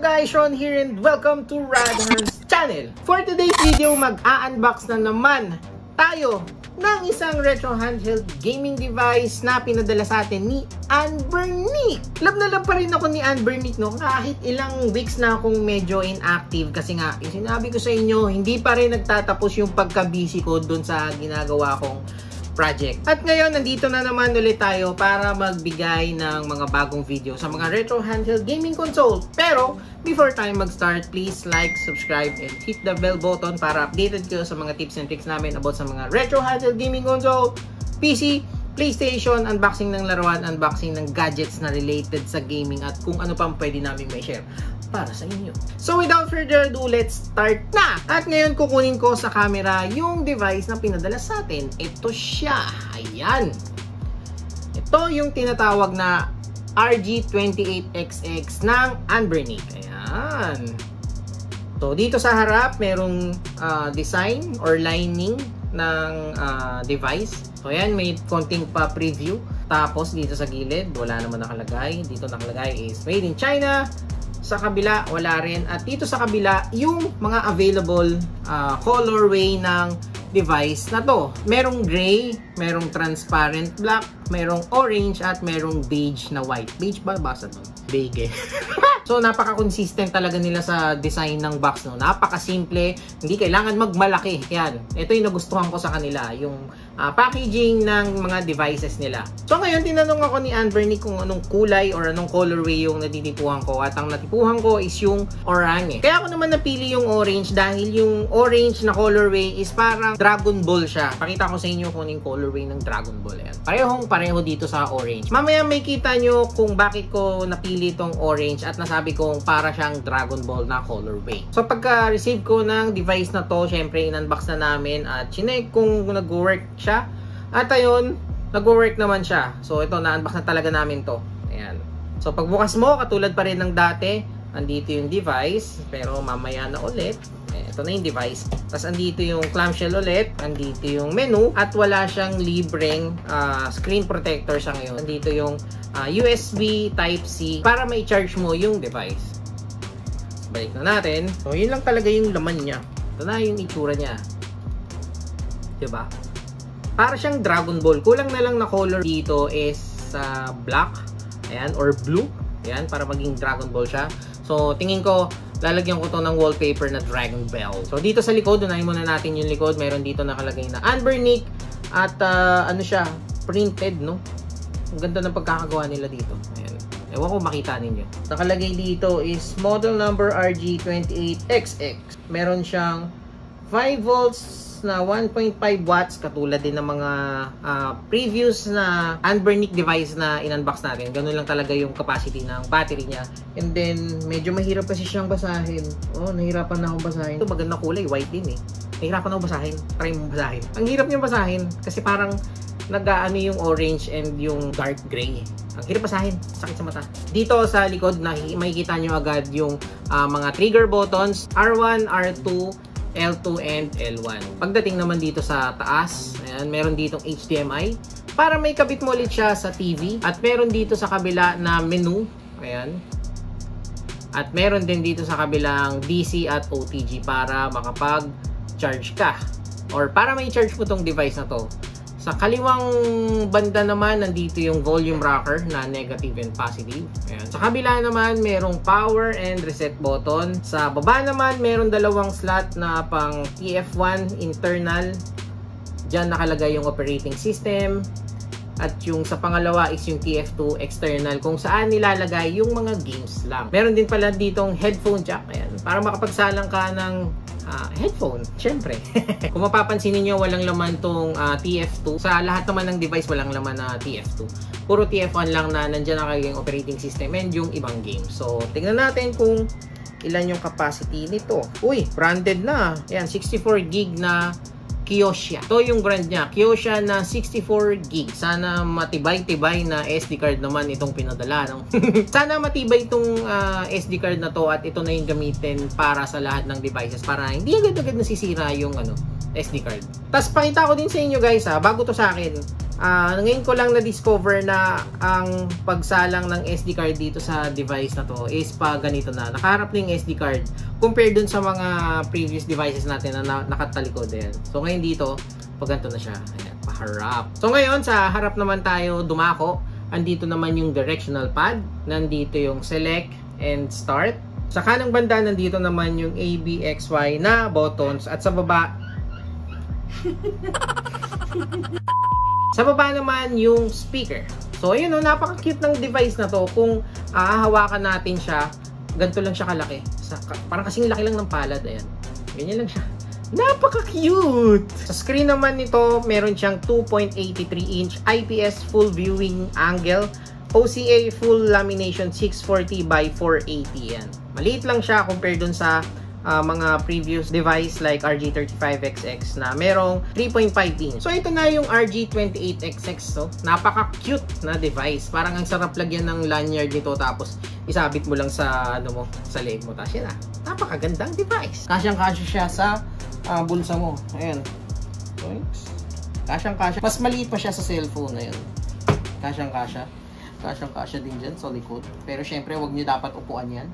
up guys? Sean here and welcome to Radhar's channel. For today's video, mag-a-unbox na naman tayo ng isang retro handheld gaming device na pinadala sa atin ni Anbernic. Love na love pa rin ako ni Anbernic, no? Kahit ilang weeks na akong medyo inactive kasi nga, sinabi ko sa inyo, hindi pa rin nagtatapos yung pagka-busy ko dun sa ginagawa kong project. At ngayon, nandito na naman ulit tayo para magbigay ng mga bagong video sa mga retro handheld gaming console. Pero, before tayo mag-start, please like, subscribe, and hit the bell button para updated kayo sa mga tips and tricks namin about sa mga retro handheld gaming console, PC, PlayStation, unboxing ng laruan, unboxing ng gadgets na related sa gaming at kung ano pang pwede namin may share para sa inyo. So without further ado, let's start na! At ngayon kukunin ko sa camera yung device na pinadala sa atin. Ito siya. Ayan. Ito yung tinatawag na RG28XX ng Anbernic. Ayan. So dito sa harap, merong design or lining ng device. So ayan, may konting pa preview. Tapos dito sa gilid, wala naman nakalagay. Dito nakalagay is made in China. Sa kabila, wala rin. At dito sa kabila, yung mga available colorway ng device na to. Merong gray, merong transparent black, merong orange, at merong beige na white. Beige ba? Basa to? Beige. So, napaka-consistent talaga nila sa design ng box, no? Napaka-simple. Hindi kailangan magmalaki. Yan. Ito yung nagustuhan ko sa kanila. Yung packaging ng mga devices nila. So, ngayon, tinanong ako ni Anbernic kung anong kulay or anong colorway yung natitipuhan ko. At ang natipuhan ko is yung orange. Kaya ako naman napili yung orange dahil yung orange na colorway is parang Dragon Ball siya. Pakita ko sa inyo kung anong colorway ng Dragon Ball. Yan. Pareho dito sa orange. Mamaya may kita nyo kung bakit ko napili itong orange at nasabi kong para siyang Dragon Ball na colorway. So pagka-receive ko ng device na to, syempre in-unbox na namin at chinek kung nag-work siya. At ayun, nag-work naman siya. So ito, na-unbox na talaga namin to. Ayan. So pagbukas mo, katulad pa rin ng dati, andito yung device, pero mamaya na ulit. Ito na yung device. Tapos andito yung clamshell ulit, andito yung menu, at wala siyang libreng screen protector sa ngayon. Andito yung USB Type-C para may charge mo yung device. Balik na natin. So yun lang talaga yung laman niya. Ito na yung itsura niya. Diba? Para siyang Dragon Ball. Kulang na lang na color dito is black. Ayan, or blue. Ayan, para maging Dragon Ball siya. So tingin ko, lalagyan ko to ng wallpaper na Dragon Bell. So dito sa likod, unahin muna natin yung likod. Meron dito nakalagay na Anbernic at ano siya, printed, no? Ang ganda ng pagkakagawa nila dito. Ayan. Ewan ko makita ninyo. Nakalagay dito is model number RG28XX. Meron siyang 5 volts na 1.5 watts katulad din ng mga previous na Anbernic device na in-unbox natin. Ganun lang talaga yung capacity ng battery niya. And then, medyo mahirap kasi siyang basahin. Oh, nahirapan na akong basahin. Ito magandang kulay, white din eh. Nahirapan ako basahin. Try mo basahin. Ang hirap niyang basahin kasi parang nag-aano yung orange and yung dark gray. Ang hirap basahin. Sakit sa mata. Dito sa likod, makikita nyo agad yung mga trigger buttons. R1, R2, L2 and L1. Pagdating naman dito sa taas, ayan, meron ditong HDMI para may kabit mo ulit siya sa TV. At meron dito sa kabila na menu. Ayan. At meron din dito sa kabilang DC at OTG para makapag-charge ka. Or para may charge mo tong device na to. Sa kaliwang banda naman, nandito yung volume rocker na negative and positive. Ayan. Sa kabila naman, merong power and reset button. Sa baba naman, meron dalawang slot na pang TF1 internal. Diyan nakalagay yung operating system. At yung sa pangalawa is yung TF2 external kung saan nilalagay yung mga games lang. Meron din pala ditong headphone jack. Ayan. Para makapagsalang ka ng headphone, syempre. Kung mapapansin niyo walang laman tong TF2. Sa lahat naman ng device, walang laman na TF2. Puro TF1 lang na nandyan na kayong operating system and yung ibang game. So, tingnan natin kung ilan yung capacity nito. Uy, branded na. Ayan, 64 gig na Kyosha. Ito yung brand niya. Kyosha na 64 gig. Sana matibay-tibay na SD card naman itong pinadala. No? Sana matibay itong SD card na to at ito na yung gamitin para sa lahat ng devices para hindi agad-agad nasisira yung SD card. Tapos pakita ko din sa inyo guys bago to sa akin. Ngayon ko lang na-discover na ang pagsalang ng SD card dito sa device na to is pa ganito na. Nakaharap na yung SD card compared dun sa mga previous devices natin na nakatalikod. Ayan. So ngayon dito, pag ganito na siya. Ayan, paharap. So ngayon, sa harap naman tayo dumako. Andito naman yung directional pad. Nandito yung select and start. Sa kanang banda, nandito naman yung A, B, X, Y na buttons. At sa baba, sa baba naman yung speaker. So, ayun o, napaka-cute ng device na to. Kung hahawakan natin siya, ganito lang siya kalaki. Parang kasing laki lang ng palad. Ayan. Ganyan lang siya. Napaka-cute! Sa screen naman nito, meron siyang 2.83-inch IPS full viewing angle. OCA full lamination 640 by 480 yan. Maliit lang siya compared dun sa mga previous device like RG35XX na merong 3.5 inch. So ito na yung RG28XX. So napaka-cute na device. Parang ang sarap lagyan ng lanyard nito tapos isabit mo lang sa ano mo, sa leg mo. Tapos yan na. Napakagandang device. Kasyang-kasya siya sa bulsa mo. Ayan. Kasyang-kasya. Mas maliit pa siya sa cellphone. Ayan. Kasyang-kasya. Kasyang-kasya din dyan sa likod. Pero syempre, wag nyo dapat upuan yan.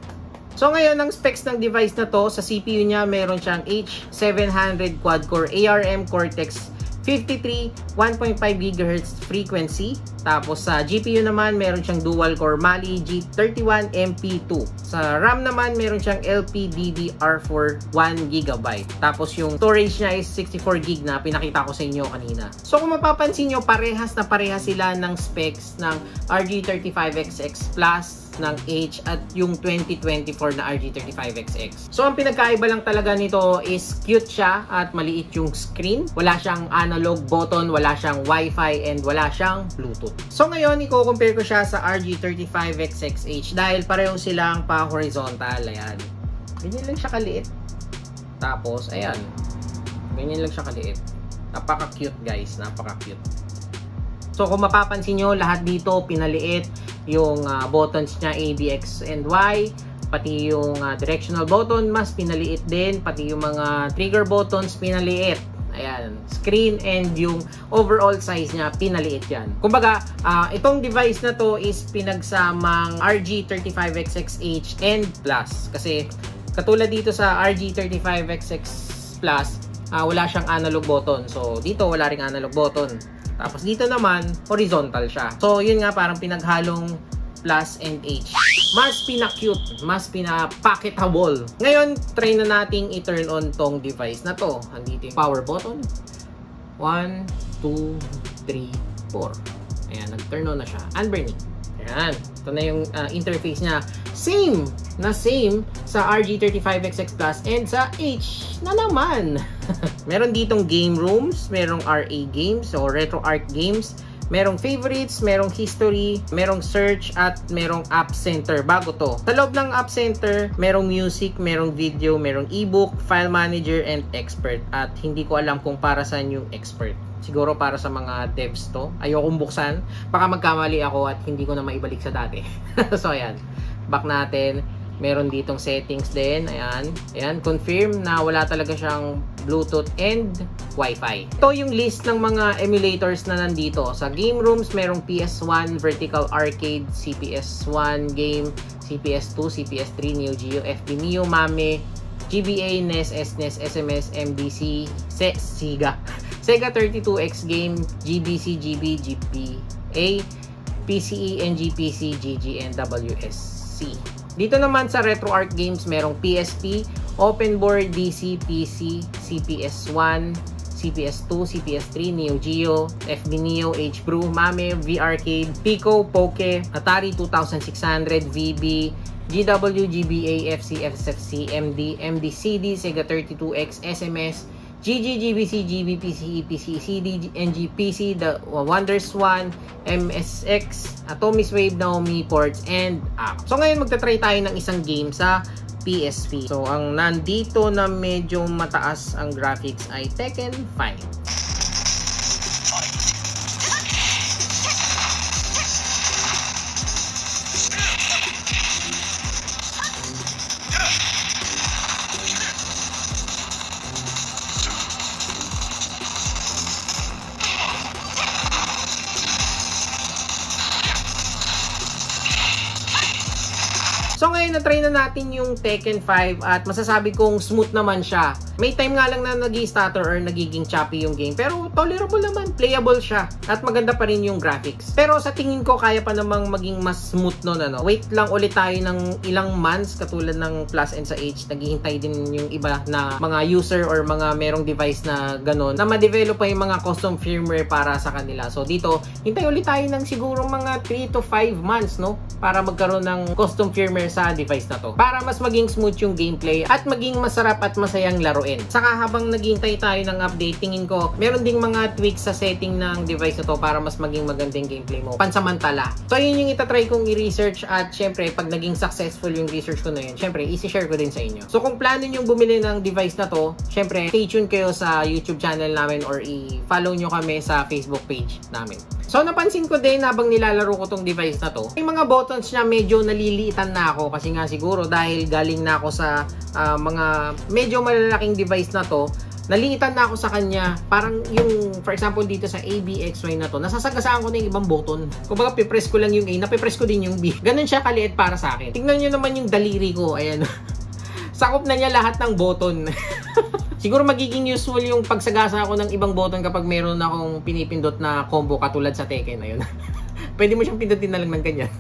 So ngayon, ang specs ng device na to, sa CPU niya, meron siyang H700 quad-core ARM Cortex 53 1.5 GHz frequency. Tapos sa GPU naman, meron siyang dual-core Mali G31 MP2. Sa RAM naman, meron siyang LPDDR4 1GB. Tapos yung storage niya is 64GB na pinakita ko sa inyo kanina. So kung mapapansin nyo, parehas na parehas sila ng specs ng RG35XX Plus ng H at yung 2024 na RG35XX. So ang pinagkaiba lang talaga nito is cute siya at maliit yung screen. Wala siyang analog button, wala siyang Wi-Fi, and wala siyang Bluetooth. So ngayon, i-compare ko siya sa RG35XX dahil pareho silang pa-horizontal. Ayan. Ganyan lang siya kaliit. Tapos, ayan. Ganyan lang siya kaliit. Napaka-cute guys. Napaka-cute. So kung mapapansin nyo, lahat dito pinaliit. Yung buttons niya A, B, X, and Y. Pati yung directional button, mas pinaliit din. Pati yung mga trigger buttons, pinaliit. Ayan, screen and yung overall size niya, pinaliit yan. Kumbaga, itong device na to is pinagsamang RG35XX and Plus. Kasi, katulad dito sa RG35XX Plus, wala siyang analog button. So, dito wala ring analog button. Tapos, dito naman, horizontal siya. So, yun nga, parang pinaghalong Plus and H. Mas pina-cute, mas pina-packetable. Ngayon, try na nating i-turn on tong device na to. Andito yung power button. 1, 2, 3, 4. Ayan, nag-turn on na siya. Unburning. Ayan. Ito na yung interface niya. Same sa RG35XX Plus and sa H na naman. Meron ditong game rooms, merong RA games o RetroArch games. Merong favorites, merong history, merong search, at merong app center. Bago to. Sa loob ng app center, merong music, merong video, merong ebook, file manager, and expert. At hindi ko alam kung para saan yung expert. Siguro para sa mga devs to. Ayokong buksan. Baka magkamali ako at hindi ko na maibalik sa dati. So, ayan. Back natin. Meron ditong settings din. Ayan. Ayan. Confirm na wala talaga siyang Bluetooth and Wi-Fi. Ito yung list ng mga emulators na nandito. Sa game rooms, merong PS1, Vertical Arcade, CPS1 game, CPS2, CPS3, Neo Geo, FB Neo, Mame, GBA, NES, SNES, SMS, MDC, Sega, Sega 32X game, GBC, GB, GPA, PCE, NGPC, GG, and WSC. Dito naman sa RetroArch games, merong PSP, OpenBoard, DC, PC, CPS1, CPS2, CPS3, Neo Geo, FB Neo, H-Brew, Mame, V-Arcade, Pico, Poke, Atari 2600, VB, GW, GBA, FC, SFC, MD, MDCD, Sega 32X, SMS, GG, GBC, GB, PCE, PCE, CD, NGPC, The WonderSwan, MSX, Atomic Wave, Naomi Ports, and app. So ngayon magta-try tayo ng isang game sa PSP. So ang nandito na medyo mataas ang graphics ay Tekken 5. ngayon, na-try na natin yung Tekken 5 at masasabi kong smooth naman siya. May time nga lang na nag-stutter or nagiging choppy yung game, pero tolerable naman, playable siya at maganda pa rin yung graphics. Pero sa tingin ko, kaya pa namang maging mas smooth nun, ano. Wait lang ulit tayo ng ilang months, katulad ng Plus and sa H, naghihintay din yung iba na mga user or mga merong device na ganun, na ma-develop pa yung mga custom firmware para sa kanila. So dito, hintay ulit tayo ng siguro mga 3 to 5 months, no, para magkaroon ng custom firmware sa device na to, para mas maging smooth yung gameplay at maging masarap at masayang laruin. Saka habang naghihintay tayo ng update, tingin ko meron ding mga tweaks sa setting ng device na to para mas maging magandang gameplay mo pansamantala. So yun yung itatry kong i-research, at syempre pag naging successful yung research ko na yun, syempre isi-share ko din sa inyo. So kung plano nyo bumili ng device na to, syempre stay tuned kayo sa YouTube channel namin or i-follow nyo kami sa Facebook page namin. So napansin ko din habang nilalaro ko tong device na to, yung mga buttons niya medyo naliliitan na ako, kasi nga siguro dahil galing na ako sa mga medyo malalaking device na to, naliitan na ako sa kanya. Parang yung, for example, dito sa ABXY na to, nasasagasaan ko na yung ibang button. Kung baga, pipress ko lang yung A, napipress ko din yung B. Ganun siya kaliit para sa akin. Tignan nyo naman yung daliri ko. Ayan. Sakop na niya lahat ng button. Siguro magiging useful yung pagsagasa ako ng ibang button kapag meron akong pinipindot na combo katulad sa Tekken. Ayun. Pwede mo siyang pindutin na lang ng ganyan.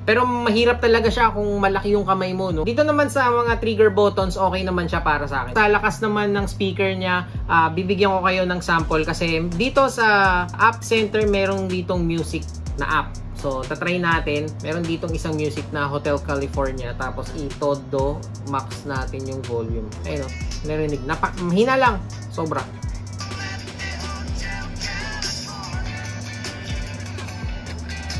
Pero mahirap talaga siya kung malaki yung kamay mo, no? Dito naman sa mga trigger buttons, okay naman siya para sa akin. Sa lakas naman ng speaker niya, bibigyan ko kayo ng sample kasi dito sa App Center, merong ditong music na app. So, tatry natin. Meron ditong isang music na Hotel California. Tapos, i-todo max natin yung volume. Ayun, no? Narinig. Mahina lang. Sobra.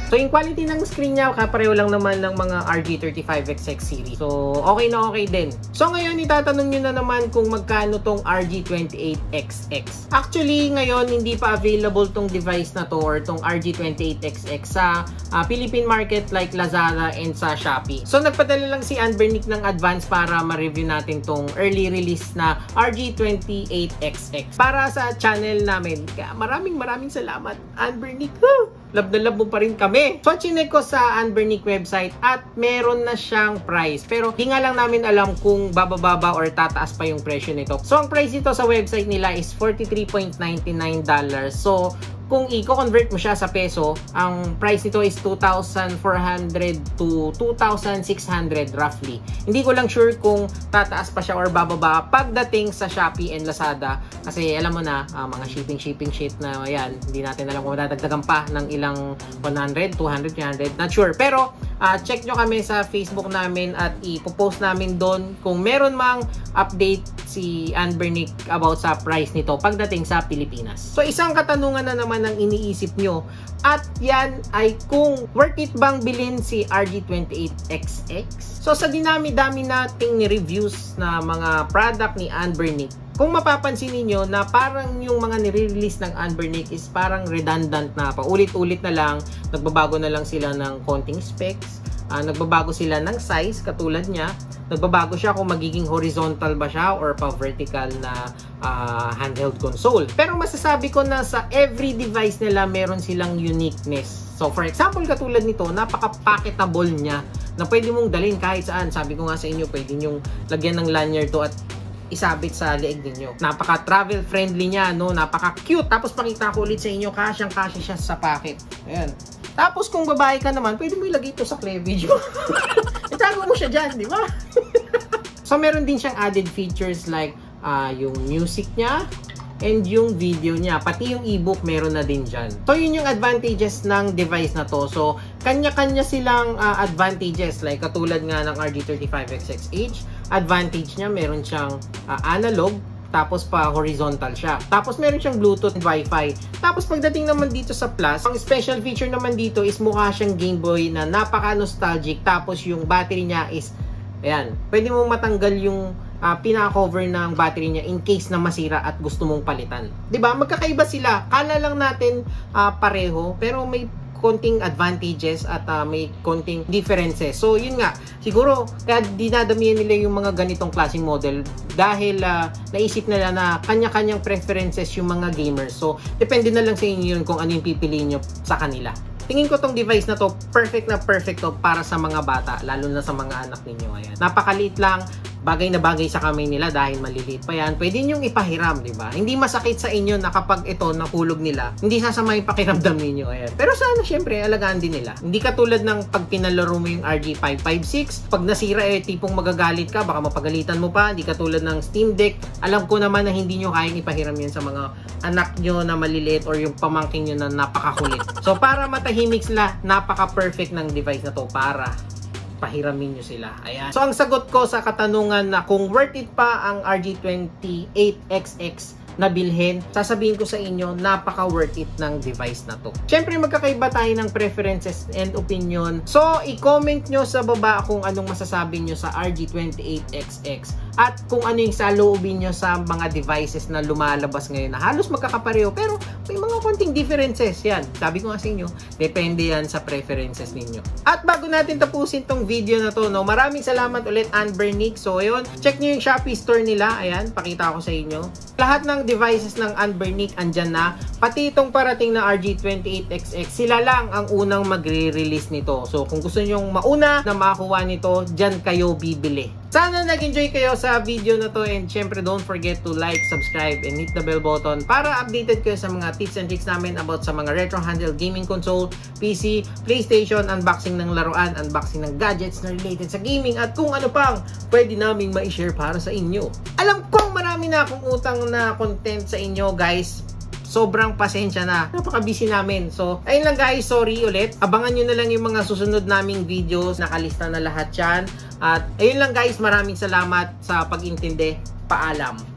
So, yung quality ng screen niya, kapareho lang naman ng mga RG35XX series. So, okay na okay din. So, ngayon, itatanong nyo na naman kung magkano tong RG28XX. Actually, ngayon, hindi pa available tong device na to or tong RG28XX sa Philippine market like Lazada and sa Shopee. So, nagpadala lang si Anbernic ng advance para ma-review natin tong early release na RG28XX para sa channel namin. Kaya maraming salamat, Anbernic. Love na love mo pa rin kami. So, chinek ko sa Anbernic website at meron na siyang price. Pero, di nga lang namin alam kung bababa or tataas pa yung presyo nito. So, ang price nito sa website nila is $43.99. So, kung i-convert mo siya sa peso, ang price nito is 2,400 to 2,600 roughly. Hindi ko lang sure kung tataas pa siya or bababa pagdating sa Shopee and Lazada. Kasi alam mo na, mga shipping shit na yan, hindi natin alam kung madadagdagan pa ng ilang 100, 200, 300, not sure. Pero, check nyo kami sa Facebook namin at ipopost namin doon kung meron mang update si Anbernic about sa price nito pagdating sa Pilipinas. So, isang katanungan na naman ang iniisip nyo, at yan ay kung worth it bang bilhin si RG28XX? So, sa dinami-dami nating reviews na mga product ni Anbernic, kung mapapansin niyo na parang yung mga nire-release ng Anbernic is parang redundant na, paulit-ulit na lang, nagbabago na lang sila ng konting specs, nagbabago sila ng size katulad niya, nagbabago siya kung magiging horizontal ba siya or pa-vertical na handheld console. Pero masasabi ko na sa every device nila meron silang uniqueness. So for example, katulad nito, napaka-packetable niya na pwede mong dalhin kahit saan. Sabi ko nga sa inyo, pwede nyong lagyan ng lanyard to at isabit sa leeg ninyo. Napaka-travel friendly niya, no? Napaka-cute. Tapos pakita ko ulit sa inyo, kasyang-kasya siya sa pocket. Ayan. Tapos kung babae ka naman, pwede mo ilagay ito sa cleavage mo. Itago mo siya dyan, di ba? So meron din siyang added features like yung music niya and yung video niya. Pati yung ebook meron na din dyan. So yun yung advantages ng device na to. So kanya-kanya silang advantages. Like katulad nga ng RG35XX advantage niya, meron siyang analog, tapos pa horizontal siya. Tapos meron siyang Bluetooth and Wi-Fi. Tapos pagdating naman dito sa Plus, ang special feature naman dito is mukha siyang Game Boy na napaka-nostalgic. Tapos yung battery niya is, ayan, pwede mong matanggal yung pinaka-cover ng battery niya in case na masira at gusto mong palitan. 'Di ba? Magkakaiba sila. Kala lang natin pareho, pero may konting advantages at may konting differences. So, yun nga. Siguro, kaya dinadamihan nila yung mga ganitong klaseng model dahil naisip nila na kanya-kanyang preferences yung mga gamers. So, depende na lang sa inyo yun kung ano yung pipiliin nyo sa kanila. tingin ko tong device na to, perfect to para sa mga bata, lalo na sa mga anak ninyo. Ayan. Napakaliit lang, bagay na bagay sa kamay nila dahil maliliit pa yan. Pwede nyo ipahiram, di ba? Hindi masakit sa inyo na kapag ito nahulog nila, hindi sasama yung pakiramdam ninyo. Ayan. Pero sana syempre, alagaan din nila. Hindi katulad ng pag pinalaro mo yung RG556, pag nasira tipong magagalit ka, baka mapagalitan mo pa. Hindi katulad ng Steam Deck. Alam ko naman na hindi nyo kayang ipahiram yan sa mga anak nyo na maliliit or yung pamangkin nyo na napakakulit. So para matahimik sila, napaka-perfect ng device na to para pahiramin nyo sila. Ayan. So ang sagot ko sa katanungan na kung worth it pa ang RG28XX na bilhin, sasabihin ko sa inyo, napaka worth it ng device na to. Syempre magkakaiba tayo ng preferences and opinion. So i-comment nyo sa baba kung anong masasabi nyo sa RG28XX at kung ano yung saloobin nyo sa mga devices na lumalabas ngayon na halos magkakapareho pero may mga konting differences yan. Sabi ko nga sa inyo, depende yan sa preferences ninyo. At bago natin tapusin tong video na to, no, maraming salamat ulit Anbernic. So ayun, check nyo yung Shopee store nila. Ayan, pakita ko sa inyo. Lahat ng devices ng Anbernic andyan na, pati itong parating na RG28XX, sila lang ang unang magre-release nito. So kung gusto nyo mauna na makakuha nito, dyan kayo bibili. Sana nag-enjoy kayo sa video na to, and syempre don't forget to like, subscribe, and hit the bell button para updated kayo sa mga tips and tricks namin about sa mga retro handheld gaming console, PC, PlayStation, unboxing ng laruan, unboxing ng gadgets na related sa gaming, at kung ano pang pwede naming ma-share para sa inyo. Alam kong marami na akong utang na content sa inyo guys. Sobrang pasensya na. Napaka-busy namin. So, ayun lang guys. Sorry ulit. Abangan nyo na lang yung mga susunod naming videos. Nakalista na lahat yan. At ayun lang guys. Maraming salamat sa pag-intindi. Paalam.